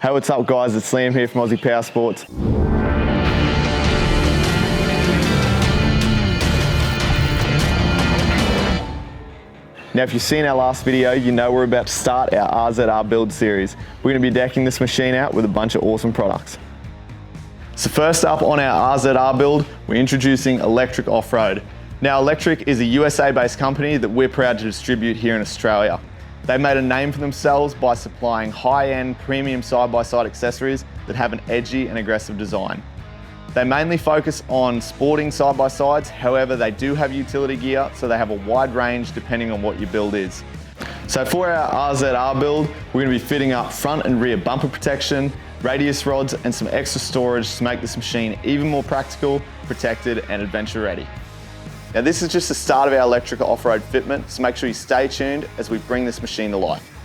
Hey, what's up guys, it's Liam here from Aussie Power Sports. Now if you've seen our last video, you know we're about to start our RZR Build Series. We're going to be decking this machine out with a bunch of awesome products. So first up on our RZR build, we're introducing Elektric Offroad. Now Elektric is a USA-based company that we're proud to distribute here in Australia. They made a name for themselves by supplying high-end premium side-by-side accessories that have an edgy and aggressive design. They mainly focus on sporting side-by-sides, however they do have utility gear, so they have a wide range depending on what your build is. So for our RZR build, we're going to be fitting up front and rear bumper protection, radius rods and some extra storage to make this machine even more practical, protected and adventure ready. Now this is just the start of our Elektric Offroad fitment, so make sure you stay tuned as we bring this machine to life.